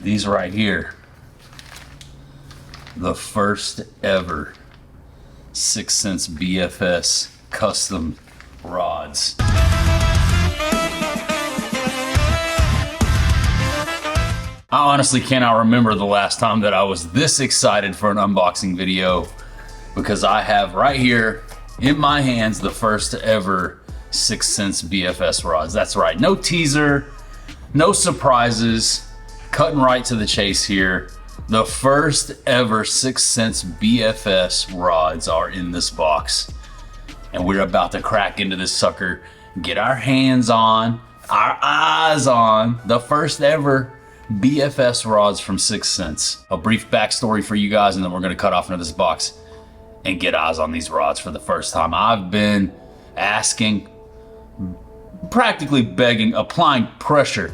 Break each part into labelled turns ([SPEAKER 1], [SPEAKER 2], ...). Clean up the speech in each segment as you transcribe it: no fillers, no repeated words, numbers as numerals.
[SPEAKER 1] These right here, the first ever Sense BFS custom rods. I honestly cannot remember the last time that I was this excited for an unboxing video, because I have right here in my hands the first ever Sense BFS rods. That's right, no teaser, no surprises, cutting right to the chase here. The first ever Sense BFS rods are in this box, and we're about to crack into this sucker, get our hands on, our eyes on the first ever BFS rods from Sense. A brief backstory for you guys, and then we're gonna cut off into this box and get eyes on these rods for the first time. I've been asking, practically begging, applying pressure,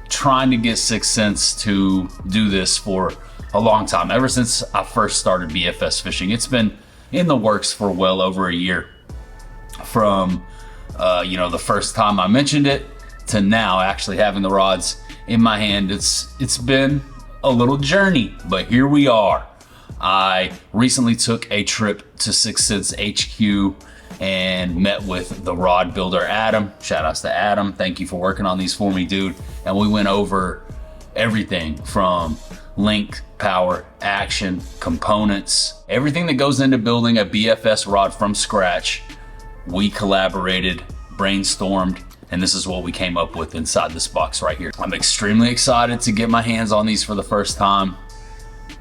[SPEAKER 1] trying to get Sense to do this for a long time. Ever since I first started BFS fishing, it's been in the works for well over a year. From the first time I mentioned it to now actually having the rods in my hand, it's been a little journey, but here we are. I recently took a trip to Sense HQ and met with the rod builder Adam. Shout outs to Adam, thank you for working on these for me, dude. And we went over everything from length, power, action, components, everything that goes into building a BFS rod from scratch. We collaborated, brainstormed, and this is what we came up with inside this box right here. I'm extremely excited to get my hands on these for the first time.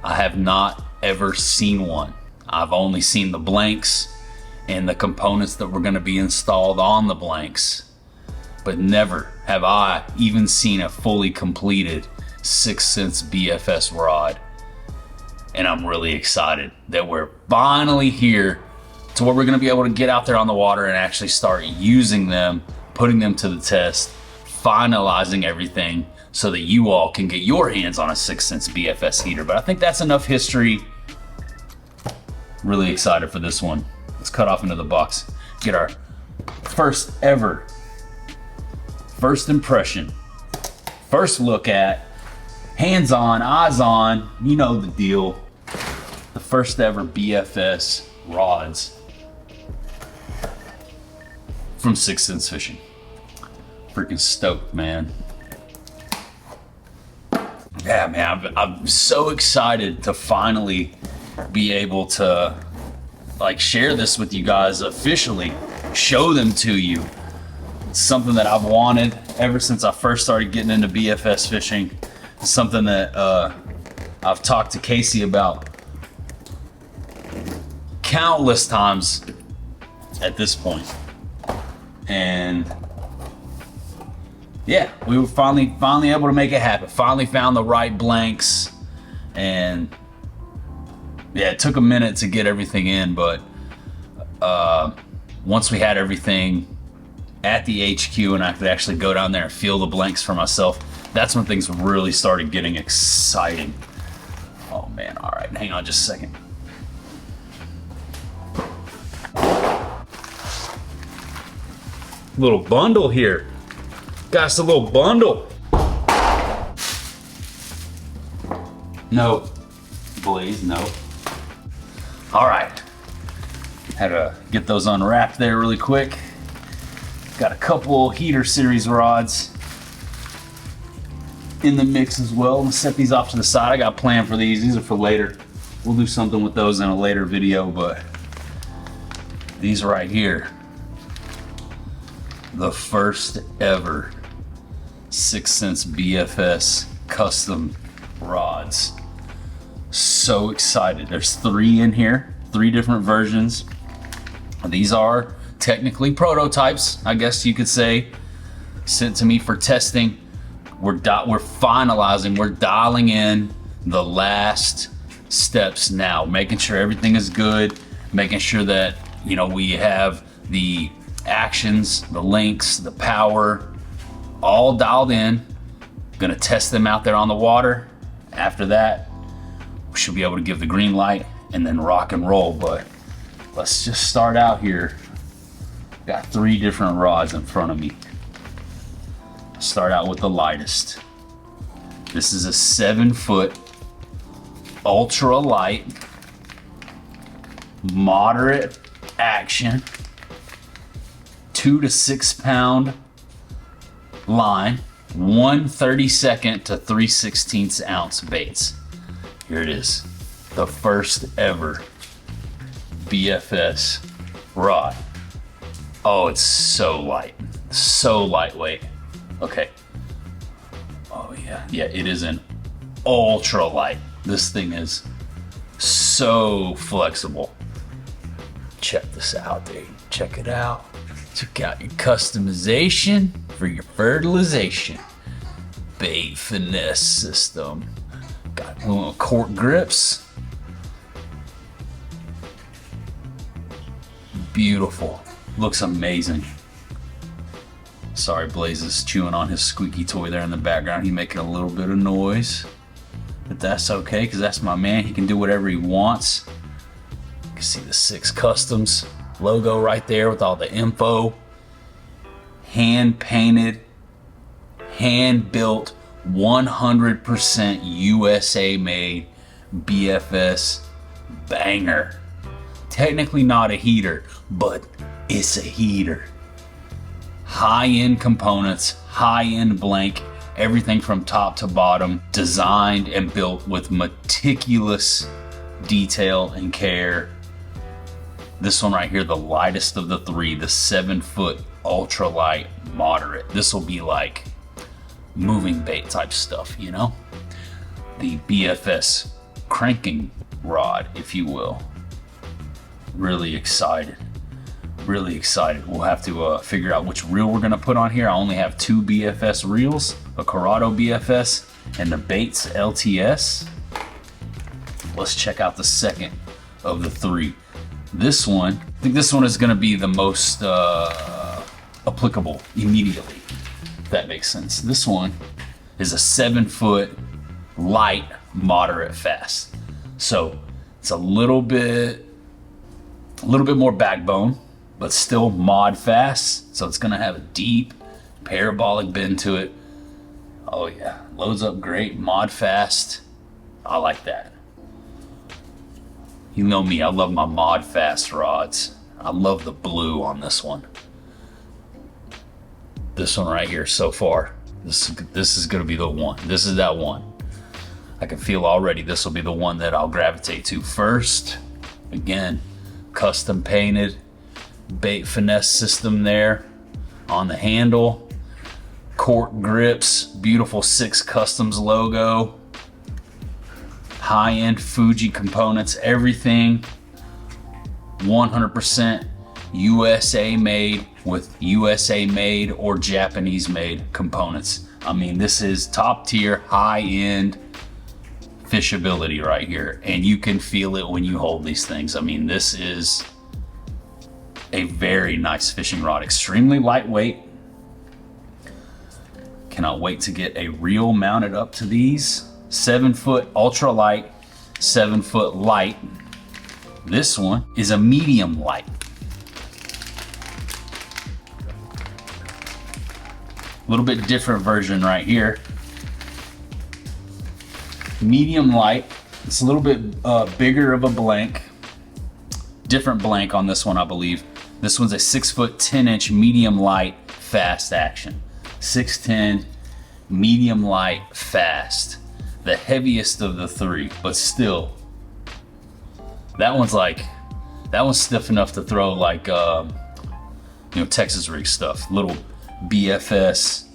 [SPEAKER 1] I have not ever seen one. I've only seen the blanks and the components that were gonna be installed on the blanks, but never have I even seen a fully completed Sense BFS rod. And I'm really excited that we're finally here to where we're gonna be able to get out there on the water and actually start using them, putting them to the test, finalizing everything so that you all can get your hands on a Sense BFS heater. But I think that's enough history. Really excited for this one. Let's cut off into the box, get our first ever, first impression, first look at, hands on, eyes on, you know the deal. The first ever BFS rods from Sense Fishing. Freaking stoked, man. Yeah, man, I'm so excited to finally be able to share this with you guys officially, show them to you. It's something that I've wanted ever since I first started getting into BFS fishing. It's something that I've talked to Casey about countless times at this point. And yeah, we were finally able to make it happen. Finally found the right blanks, and yeah, it took a minute to get everything in, but once we had everything at the HQ and I could actually go down there and feel the blanks for myself, that's when things really started getting exciting. Oh man, all right, hang on just a second. Little bundle here. Got us a little bundle. No, Blaze, no. All right, had to get those unwrapped there really quick. Got a couple heater series rods in the mix as well. Let's set these off to the side. I got a plan for these. These are for later. We'll do something with those in a later video, but these right here, the first ever Sense BFS custom rods. So excited. There's 3 in here, 3 different versions. These are technically prototypes, I guess you could say, sent to me for testing. We're finalizing, we're dialing in the last steps now, making sure everything is good, making sure that, you know, we have the actions, the links, the power, all dialed in. Gonna test them out there on the water. After that, we should be able to give the green light and then rock and roll. But let's just start out here. Got 3 different rods in front of me. Start out with the lightest. This is a 7-foot ultra light, moderate action, 2 to 6 pound line, 1/32 to 3/16 ounce baits. Here it is, the first ever BFS rod. Oh, it's so light, so lightweight. Okay. Oh yeah, yeah, it is an ultra light. This thing is so flexible. Check this out, dude. Check it out. Check out your customization for your fertilization. Bait Finesse System. Got little cork grips. Beautiful. Looks amazing. Sorry, Blaze is chewing on his squeaky toy there in the background. He's making a little bit of noise. But that's okay, because that's my man. He can do whatever he wants. You can see the 6 Customs logo right there with all the info. Hand painted, hand built, 100% USA made BFS banger. Technically not a heater, but it's a heater. High-end components, high-end blank, everything from top to bottom, designed and built with meticulous detail and care. This one right here, the lightest of the 3, the 7-foot ultralight moderate. This will be like moving bait type stuff, you know? The BFS cranking rod, if you will. Really excited. Really excited. We'll have to figure out which reel we're gonna put on here. I only have 2 BFS reels, a Corrado BFS and the Baits LTS. Let's check out the second of the 3. This one, I think this one is gonna be the most applicable immediately, if that makes sense. This one is a 7-foot light, moderate fast. So it's a little bit more backbone, but still mod fast. So it's gonna have a deep parabolic bend to it. Oh yeah, loads up great, mod fast. I like that. You know me, I love my mod fast rods. I love the blue on this one. This one right here so far, this is gonna be the one. This is that one. I can feel already this will be the one that I'll gravitate to first. Again, custom painted Bait Finesse System there on the handle, cork grips, beautiful 6 Customs logo, high-end Fuji components, everything 100% USA made with USA made or Japanese made components. I mean, this is top tier, high-end fishability right here, and you can feel it when you hold these things. I mean, this is a very nice fishing rod, extremely lightweight. Cannot wait to get a reel mounted up to these. 7-foot ultra light, 7-foot light. This one is a medium light. A little bit different version right here. Medium light. It's a little bit bigger of a blank. Different blank on this one, I believe. This one's a 6-foot 10-inch medium light fast action. 6'10", medium light fast. The heaviest of the 3, but still, that one's stiff enough to throw like Texas rig stuff. Little BFS.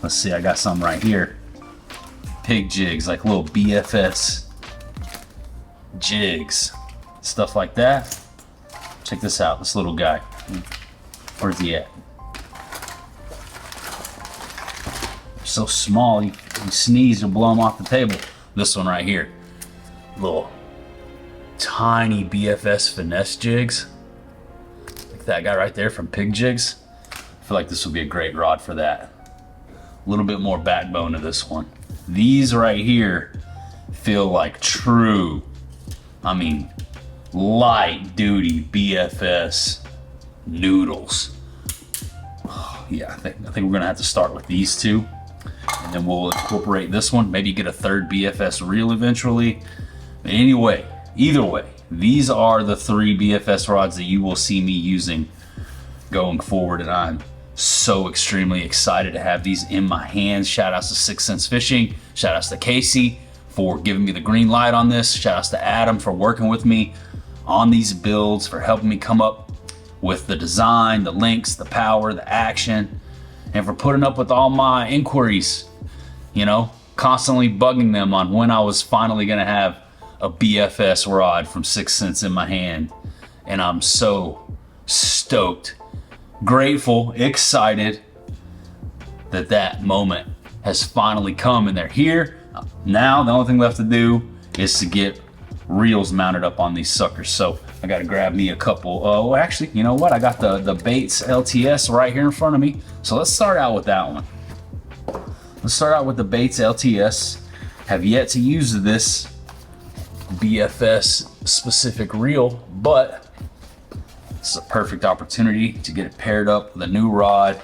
[SPEAKER 1] Let's see, I got some right here. Pig jigs, like little BFS jigs, stuff like that. Check this out, this little guy. Where's he at? So small, you sneeze, you'll blow him off the table. This one right here, little tiny BFS finesse jigs. Like that guy right there from Pig Jigs. I feel like this will be a great rod for that. A little bit more backbone to this one. These right here feel like true, I mean, light duty BFS noodles. Oh, yeah, I think we're gonna have to start with these 2. And then we'll incorporate this one, maybe get a third BFS reel eventually. But anyway, either way, these are the 3 BFS rods that you will see me using going forward, and I'm so extremely excited to have these in my hands. Shout outs to 6th Sense Fishing, shout outs to Casey for giving me the green light on this, shout outs to Adam for working with me on these builds, for helping me come up with the design, the links, the power, the action, and for putting up with all my inquiries, you know, constantly bugging them on when I was finally gonna have a BFS rod from 6th Sense in my hand. And I'm so stoked, grateful, excited that that moment has finally come, and they're here. Now the only thing left to do is to get reels mounted up on these suckers. So I gotta grab me a couple. Oh, actually, you know what? I got the Baits LTS right here in front of me. So let's start out with that one. Let's start out with the Baits LTS. Have yet to use this BFS specific reel, but it's a perfect opportunity to get it paired up with a new rod,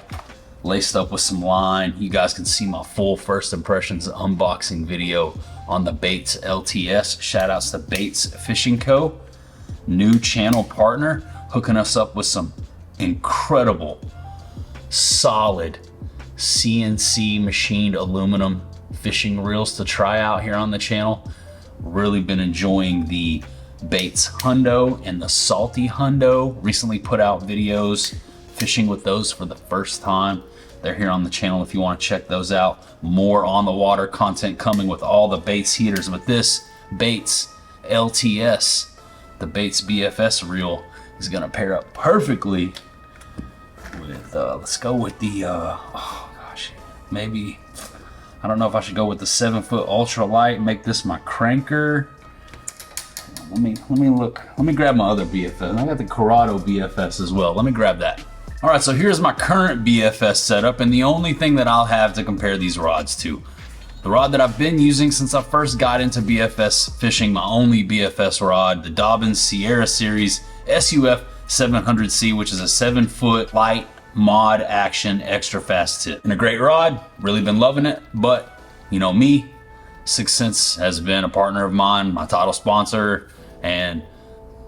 [SPEAKER 1] laced up with some line. You guys can see my full first impressions unboxing video on the Baits LTS. Shout outs to Baits Fishing Co., new channel partner, hooking us up with some incredible, solid CNC machined aluminum fishing reels to try out here on the channel. Really been enjoying the Baits Hundo and the Salty Hundo. Recently put out videos fishing with those for the first time. They're here on the channel if you want to check those out. More on the water content coming with all the Baits heaters. But this Baits LTS, the Baits BFS reel, is gonna pair up perfectly with, let's go with the, oh gosh, maybe, I don't know if I should go with the 7-foot ultralight, make this my cranker. Let me look, let me grab my other BFS. I got the Corrado BFS as well. Let me grab that. All right, so here's my current BFS setup, and the only thing that I'll have to compare these rods to, the rod that I've been using since I first got into BFS fishing, my only BFS rod, the Dobyns Sierra Series SUF 700C, which is a 7-foot light mod action extra fast tip. And a great rod, really been loving it, but you know me, 6th Sense has been a partner of mine, my title sponsor, and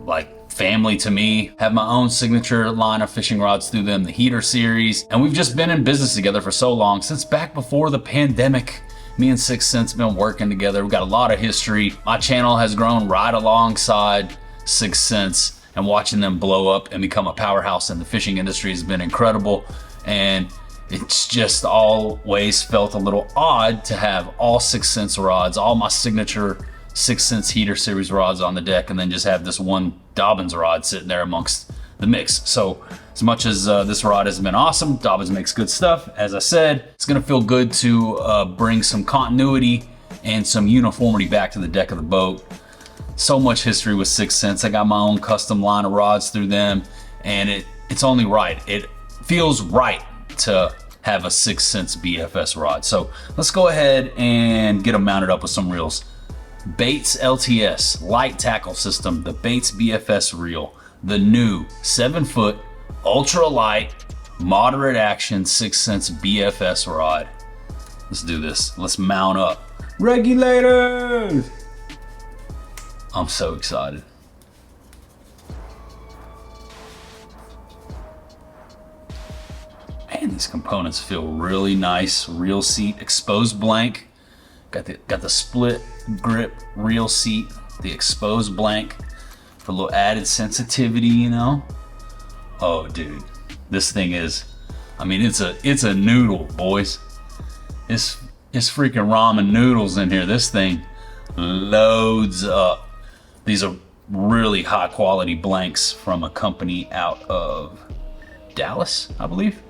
[SPEAKER 1] like family to me. Have my own signature line of fishing rods through them, the Heater series, and we've just been in business together for so long, since back before the pandemic. Me and 6th Sense been working together. We've got a lot of history. My channel has grown right alongside 6th Sense, and watching them blow up and become a powerhouse in the fishing industry has been incredible. And it's just always felt a little odd to have all 6th Sense rods, all my signature 6th Sense Heater series rods on the deck, and then just have this one Dobyns rod sitting there amongst the mix. So as much as this rod has been awesome, Dobyns makes good stuff. As I said, it's gonna feel good to bring some continuity and some uniformity back to the deck of the boat. So much history with 6th Sense. I got my own custom line of rods through them, and it's only right. It feels right to have a 6th Sense BFS rod. So let's go ahead and get them mounted up with some reels. Baits LTS light tackle system, the Baits BFS reel, the new 7-foot ultra light moderate action 6th Sense BFS rod. Let's do this. Let's mount up. Regulators! I'm so excited. Man, these components feel really nice. Reel seat, exposed blank. Got the split grip reel seat, the exposed blank for a little added sensitivity, you know? Oh, dude, this thing is, I mean, it's a noodle, boys. It's freaking ramen noodles in here. This thing loads up. These are really high quality blanks from a company out of Dallas, I believe.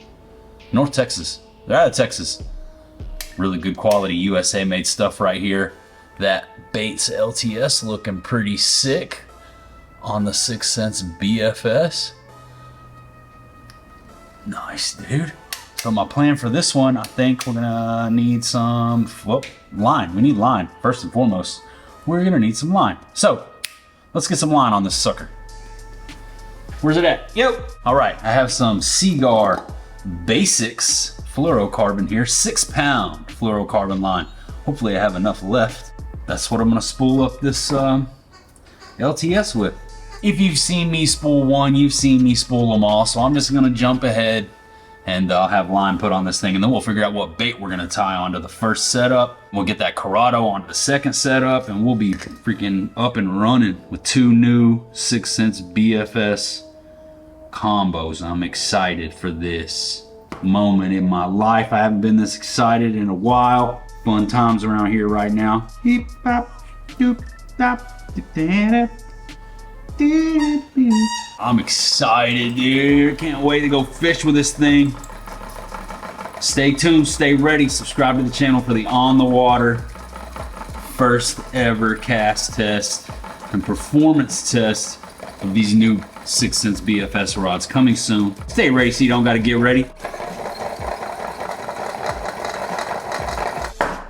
[SPEAKER 1] North Texas. They're out of Texas. Really good quality USA made stuff right here. That Baits LTS looking pretty sick on the 6th Sense BFS. Nice, dude. So my plan for this one, I think we're gonna need some line. We need line, first and foremost. We're gonna need some line. So let's get some line on this sucker. Where's it at? Yep. All right, I have some Seagar Basics fluorocarbon here, 6-pound fluorocarbon line. Hopefully I have enough left. That's what I'm gonna spool up this LTS with. If you've seen me spool one, you've seen me spool them all, so I'm just gonna jump ahead and I'll have line put on this thing, and then we'll figure out what bait we're gonna tie onto the first setup. We'll get that Corrado onto the second setup, and we'll be freaking up and running with 2 new 6 Sense BFS combos. I'm excited for this moment in my life. I haven't been this excited in a while. Fun times around here right now. I'm excited, dude. Can't wait to go fish with this thing. Stay tuned, stay ready. Subscribe to the channel for the on the water first ever cast test and performance test of these new 6 Sense BFS rods coming soon. Stay ready so you don't gotta get ready.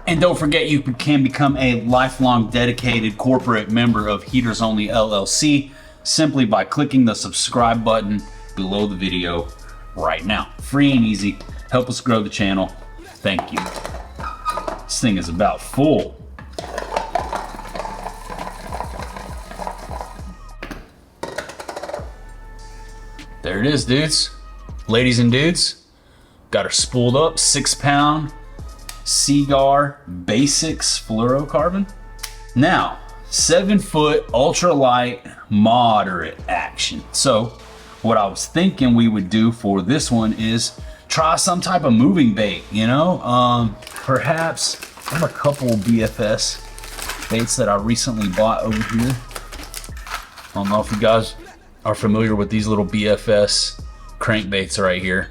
[SPEAKER 1] And don't forget, you can become a lifelong dedicated corporate member of Heaters Only LLC simply by clicking the subscribe button below the video right now. Free and easy. Help us grow the channel. Thank you. This thing is about full. There it is, dudes. Ladies and dudes, got her spooled up, 6-pound Seagar Basics fluorocarbon. Now, 7-foot ultralight moderate action. So what I was thinking we would do for this one is try some type of moving bait, you know? Perhaps I have a couple BFS baits that I recently bought over here. I don't know if you guys are familiar with these little BFS crankbaits right here,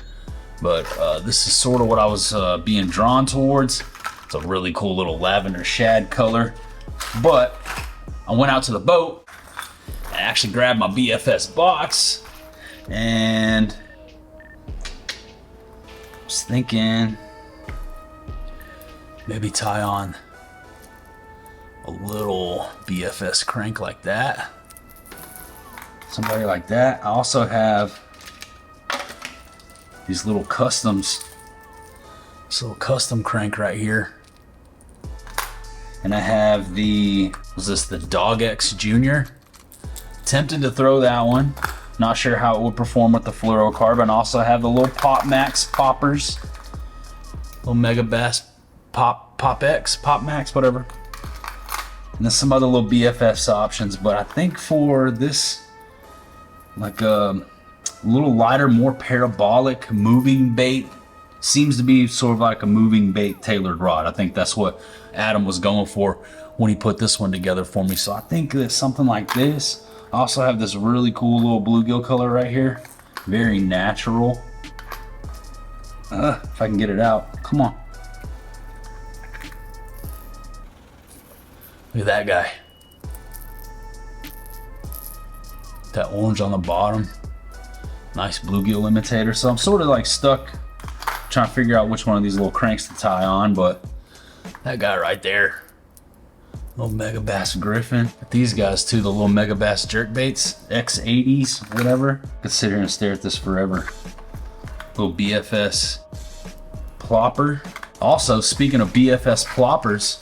[SPEAKER 1] but this is sort of what I was being drawn towards. It's a really cool little lavender shad color, but I went out to the boat and actually grabbed my BFS box and was thinking maybe tie on a little BFS crank like that. Somebody like that. I also have these little customs, this little custom crank right here. And I have the, was this the Dog X Junior? Tempted to throw that one. Not sure how it would perform with the fluorocarbon. Also have the little Pop Max poppers. Little Mega Bass Pop X, Pop Max, whatever. And then some other little BFS options. But I think for this, like a little lighter, more parabolic moving bait, seems to be sort of like a moving bait tailored rod. I think that's what Adam was going for when he put this one together for me. So I think that something like this. I also have this really cool little bluegill color right here. Very natural. If I can get it out. Come on. Look at that guy. That orange on the bottom. Nice bluegill imitator. So I'm sort of like stuck trying to figure out which one of these little cranks to tie on, but that guy right there, little Mega Bass Griffin. These guys too, the little Mega Bass jerkbaits, X80s, whatever. I could sit here and stare at this forever. Little BFS plopper. Also, speaking of BFS ploppers,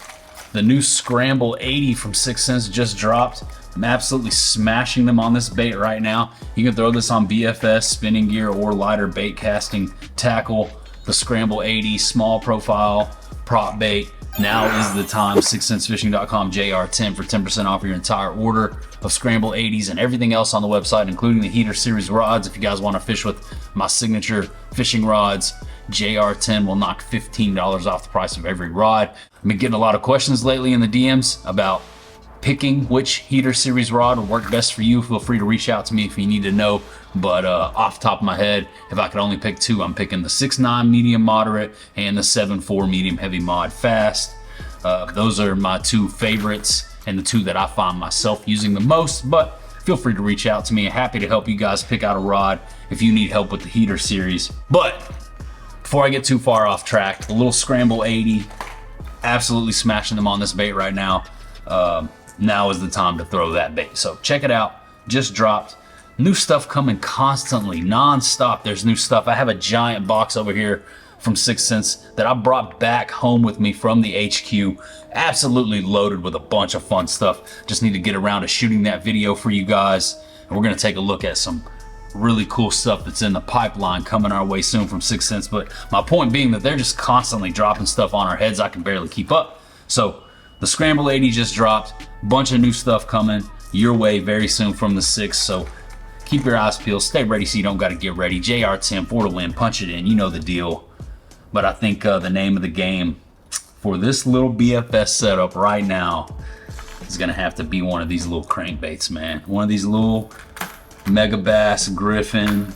[SPEAKER 1] the new Scramble 80 from 6 Sense just dropped. I'm absolutely smashing them on this bait right now. You can throw this on BFS, spinning gear, or lighter bait casting tackle. The Scramble 80 small profile prop bait. Now is the time. 6sensefishing.com JR10 for 10% off your entire order of Scramble 80s and everything else on the website, including the Heater Series rods. If you guys want to fish with my signature fishing rods, JR10 will knock $15 off the price of every rod. I've been getting a lot of questions lately in the DMs about picking which Heater Series rod will work best for you. Feel free to reach out to me if you need to know. But off the top of my head, if I could only pick two, I'm picking the 6.9 medium moderate and the 7.4 medium heavy mod fast. Those are my two favorites and the two that I find myself using the most. But feel free to reach out to me. I'm happy to help you guys pick out a rod if you need help with the Heater Series. But before I get too far off track, the little Scramble 80, absolutely smashing them on this bait right now. Now is the time to throw that bait. So check it out, just dropped. New stuff coming constantly, non-stop. There's new stuff. I have a giant box over here from 6th Sense that I brought back home with me from the HQ. Absolutely loaded with a bunch of fun stuff. Just need to get around to shooting that video for you guys. And we're gonna take a look at some really cool stuff that's in the pipeline coming our way soon from 6th Sense. But my point being that they're just constantly dropping stuff on our heads. I can barely keep up. So the Scramble 80 just dropped. Bunch of new stuff coming your way very soon from the 6th. So keep your eyes peeled. Stay ready so you don't gotta get ready. JR10 for the win. Punch it in. You know the deal. But I think the name of the game for this little BFS setup right now is gonna have to be one of these little crankbaits, man. One of these little Mega Bass Griffin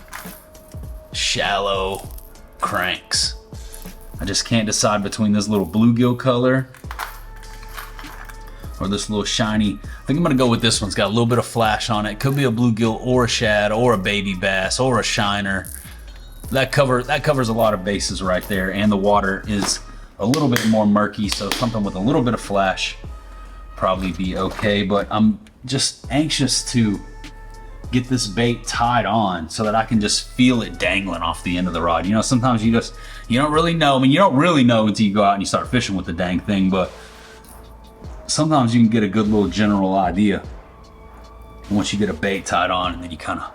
[SPEAKER 1] shallow cranks. I just can't decide between this little bluegill color or this little shiny. I think I'm gonna go with this one. It's got a little bit of flash on it. Could be a bluegill or a shad or a baby bass or a shiner. That covers a lot of bases right there, and the water is a little bit more murky, so something with a little bit of flash probably be okay. But I'm just anxious to get this bait tied on so that I can just feel it dangling off the end of the rod. You know, sometimes you don't really know. I mean, you don't really know until you go out and you start fishing with the dang thing, but sometimes you can get a good little general idea once you get a bait tied on, and then you kind of,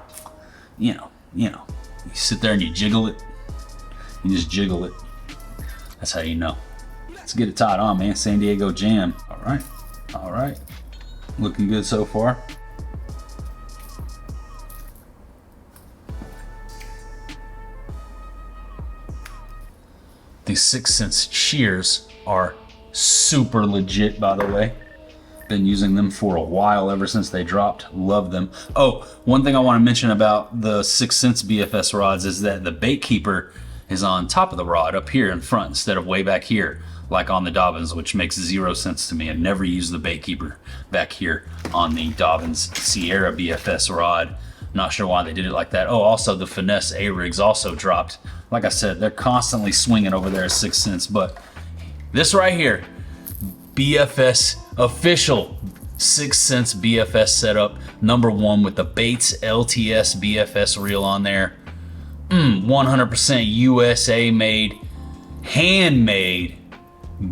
[SPEAKER 1] you know, you sit there and you jiggle it. You just jiggle it. That's how you know. Let's get it tied on, man. San Diego Jam. All right. All right. Looking good so far. These 6th Sense shears are super legit, by the way. Been using them for a while, ever since they dropped. Love them. Oh, one thing I want to mention about the 6th Sense BFS rods is that the bait keeper is on top of the rod up here in front instead of way back here like on the Dobbins, which makes 0 sense to me. I've never used the bait keeper back here on the Dobbins Sierra BFS rod. Not sure why they did it like that. Oh, also the Finesse A-rigs also dropped. Like I said, they're constantly swinging over there at 6th Sense, but this right here, BFS official 6th Sense BFS setup, #1 with the Baits LTS BFS reel on there. 100% USA made, handmade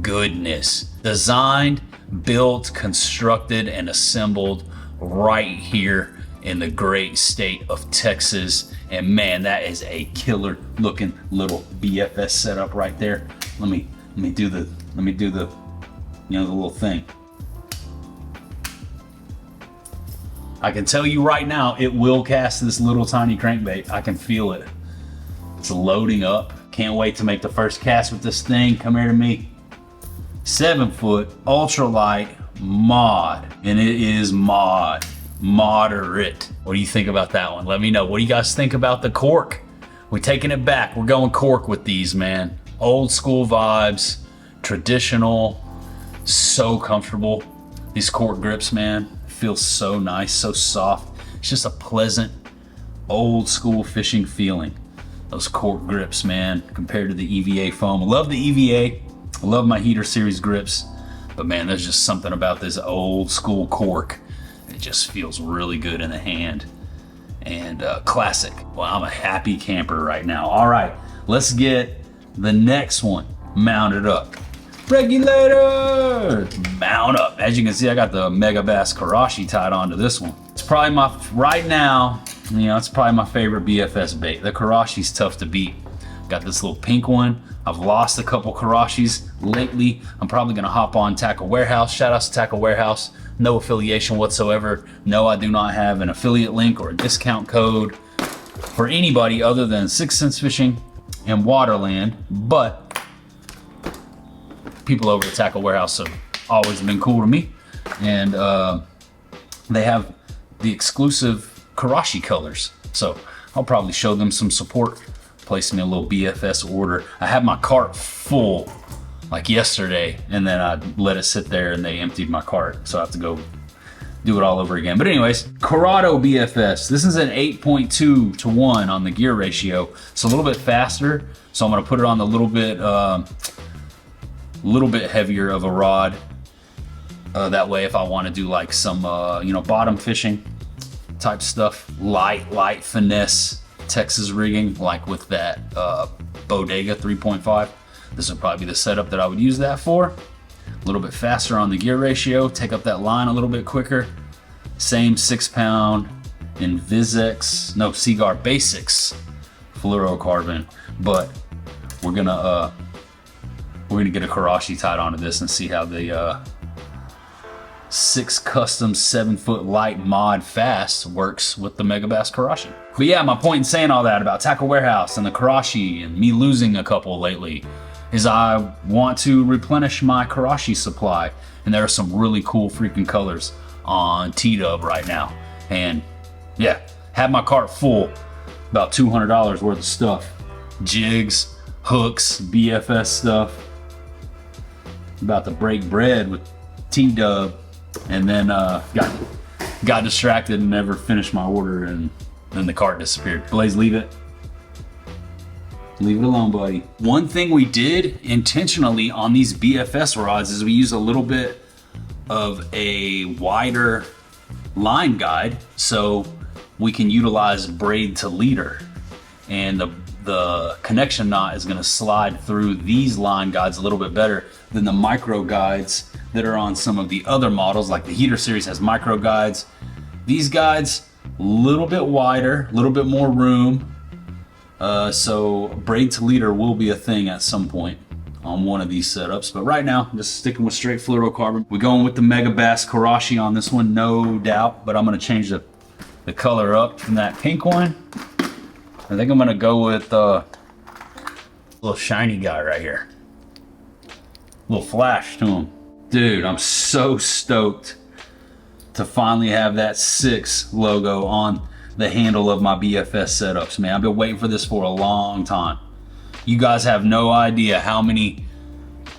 [SPEAKER 1] goodness. Designed, built, constructed, and assembled right here in the great state of Texas. And man, that is a killer looking little BFS setup right there. Let me do the you know, the little thing. I can tell you right now, it will cast this little tiny crankbait. I can feel it. It's loading up. Can't wait to make the first cast with this thing. Come here to me. 7-foot ultralight mod, and it is moderate. What do you think about that one? Let me know. What do you guys think about the cork? We're taking it back. We're going cork with these, man. Old school vibes, traditional, so comfortable. These cork grips, man, feel so nice, so soft. It's just a pleasant, old school fishing feeling. Those cork grips, man, compared to the EVA foam. I love the EVA. I love my heater series grips, but man, there's just something about this old school cork. It just feels really good in the hand. And classic. Well, I'm a happy camper right now. All right, let's get the next one mounted up. Regulator, mount up. As you can see, I got the Mega Bass Karashi tied onto this one. It's probably right now, you know, it's probably my favorite BFS bait. The Karashi's tough to beat. Got this little pink one. I've lost a couple Karashis lately. I'm probably gonna hop on Tackle Warehouse. Shout out to Tackle Warehouse. No affiliation whatsoever. No, I do not have an affiliate link or a discount code for anybody other than 6th Sense Fishing and Waterland, but people over at Tackle Warehouse have always been cool to me, and they have the exclusive Karashi colors, so I'll probably show them some support. Place me a little BFS order. I had my cart full like yesterday, and then I let it sit there and they emptied my cart, so I have to go do it all over again. But anyways, Corrado BFS. This is an 8.2 to 1 on the gear ratio. It's a little bit faster, so I'm gonna put it on a little bit heavier of a rod. That way, if I want to do like some, you know, bottom fishing, type stuff, light finesse Texas rigging, like with that Bodega 3.5. This would probably be the setup that I would use that for. A little bit faster on the gear ratio, take up that line a little bit quicker. Same 6-pound Seaguar Basics fluorocarbon, but we're gonna get a Karashi tied onto this and see how the 6 custom 7-foot light mod fast works with the Megabass Karashi. But yeah, my point in saying all that about Tackle Warehouse and the Karashi and me losing a couple lately is I want to replenish my Karashi supply, and there are some really cool freaking colors on T-Dub right now. And yeah, had my cart full, about $200 worth of stuff. Jigs, hooks, BFS stuff. About to break bread with T-Dub, and then got distracted and never finished my order, and then the cart disappeared. Blaze, leave it. Leave it alone, buddy. One thing we did intentionally on these BFS rods is we use a little bit of a wider line guide so we can utilize braid to leader. And the connection knot is gonna slide through these line guides a little bit better than the micro guides that are on some of the other models, like the Heater series has micro guides. These guides, a little bit wider, a little bit more room. So braid to leader will be a thing at some point on one of these setups, but right now, just sticking with straight fluorocarbon. We're going with the Megabass Karashi on this one, no doubt, but I'm gonna change the color up from that pink one. I think I'm gonna go with a little shiny guy right here. A little flash to him. Dude, I'm so stoked to finally have that 6 logo on the handle of my BFS setups, man. I've been waiting for this for a long time. You guys have no idea how many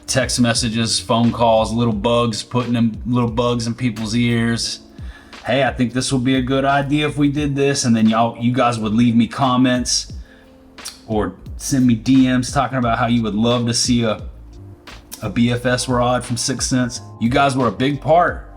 [SPEAKER 1] text messages, phone calls, little bugs, putting them little bugs in people's ears. Hey, I think this would be a good idea if we did this, and then you guys would leave me comments or send me DMs talking about how you would love to see a BFS rod from 6th Sense. You guys were a big part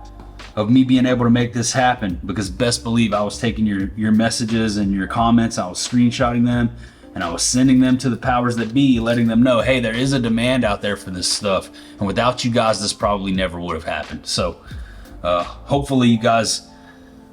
[SPEAKER 1] of me being able to make this happen, because best believe I was taking your messages and your comments, I was screenshotting them, and I was sending them to the powers that be, letting them know, hey, there is a demand out there for this stuff, and without you guys, this probably never would have happened. So hopefully you guys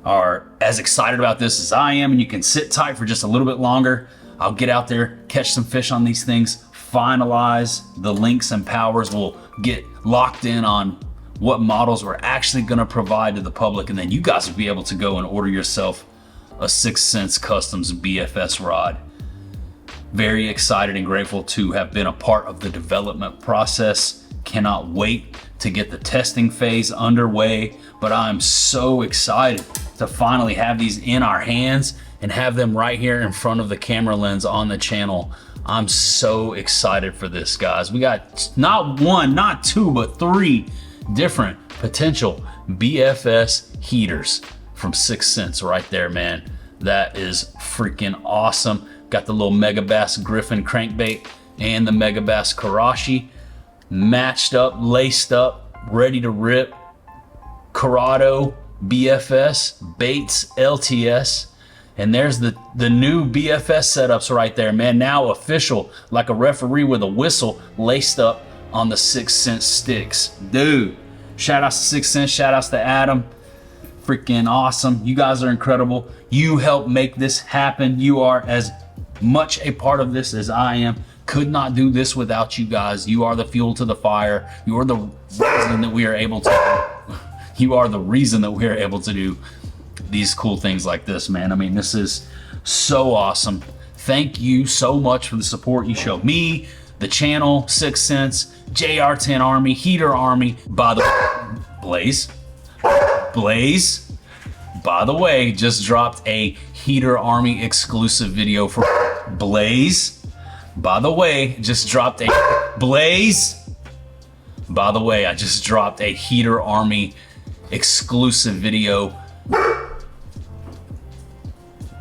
[SPEAKER 1] are as excited about this as I am, and you can sit tight for just a little bit longer. I'll get out there, catch some fish on these things, finalize the links and powers. We'll get locked in on what models we're actually gonna provide to the public, and then you guys will be able to go and order yourself a 6th Sense Customs BFS rod. Very excited and grateful to have been a part of the development process. Cannot wait to get the testing phase underway, but I'm so excited to finally have these in our hands and have them right here in front of the camera lens on the channel. I'm so excited for this, guys. We got not 1, not 2, but 3 different potential BFS heaters from 6th Sense right there, man. That is freaking awesome. Got the little Megabass Griffin crankbait and the Megabass Karashi matched up, laced up, ready to rip. Corrado BFS, Baits LTS, and there's the new BFS setups right there, man. Now official, like a referee with a whistle, laced up on the 6th Sense sticks. Dude, shout outs to 6th Sense, shout outs to Adam. Freaking awesome. You guys are incredible. You helped make this happen. You are as much a part of this as I am. Could not do this without you guys. You are the fuel to the fire. You are the reason that we are able to you are the reason that we are able to do these cool things like this, man. I mean, this is so awesome. Thank you so much for the support you show me, the channel, 6th Sense, JR10 Army, Heater Army. By the way, Blaze, by the way, just dropped a Heater Army exclusive video for Blaze. By the way, just dropped a Blaze. By the way, I just dropped a Heater Army exclusive video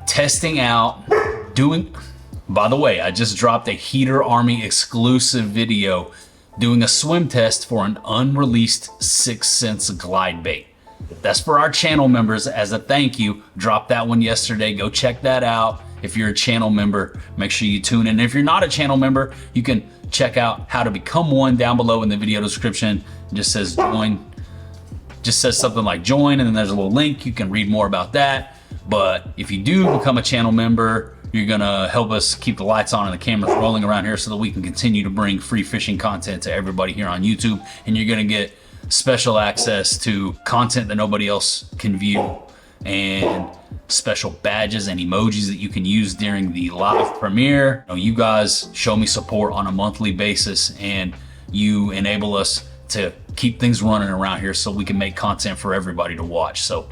[SPEAKER 1] testing out, by the way, I just dropped a Heater Army exclusive video doing a swim test for an unreleased 6th Sense glide bait. That's for our channel members as a thank you. Dropped that one yesterday. Go check that out. If you're a channel member, make sure you tune in. And if you're not a channel member, you can check out how to become one down below in the video description. It just says join. Just says something like join, and then there's a little link. You can read more about that. But if you do become a channel member, you're gonna help us keep the lights on and the cameras rolling around here so that we can continue to bring free fishing content to everybody here on YouTube. And you're gonna get special access to content that nobody else can view, and special badges and emojis that you can use during the live premiere. You guys show me support on a monthly basis, and you enable us to keep things running around here so we can make content for everybody to watch. So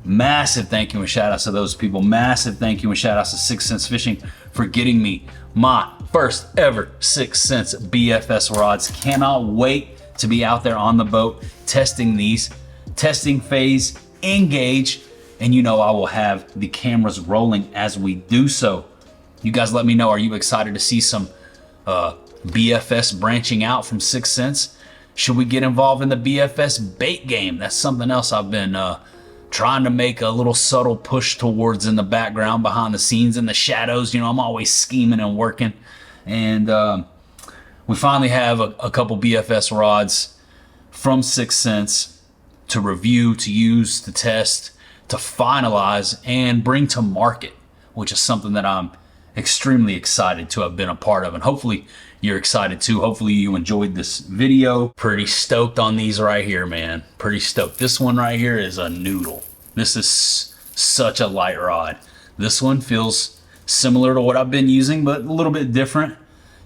[SPEAKER 1] massive thank you and shout outs to those people. Massive thank you and shout outs to 6th Sense Fishing for getting me my first ever 6th Sense BFS rods. Cannot wait to be out there on the boat testing these. Testing phase engaged, and you know I will have the cameras rolling as we do so. You guys let me know, are you excited to see some BFS branching out from 6th Sense? Should we get involved in the BFS bait game? That's something else I've been trying to make a little subtle push towards in the background, behind the scenes, in the shadows. You know, I'm always scheming and working. And we finally have a couple BFS rods from 6th Sense to review, to use, to test, to finalize, and bring to market, which is something that I'm extremely excited to have been a part of. And hopefully you're excited too. Hopefully you enjoyed this video. Pretty stoked on these right here, man. Pretty stoked. This one right here is a noodle. This is such a light rod. This one feels similar to what I've been using, but a little bit different.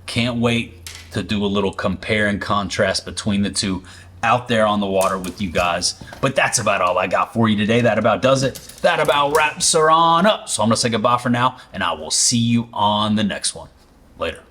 [SPEAKER 1] Can't wait to do a little compare and contrast between the two out there on the water with you guys. But that's about all I got for you today. That about does it. That about wraps her on up. So I'm gonna say goodbye for now, and I will see you on the next one. Later.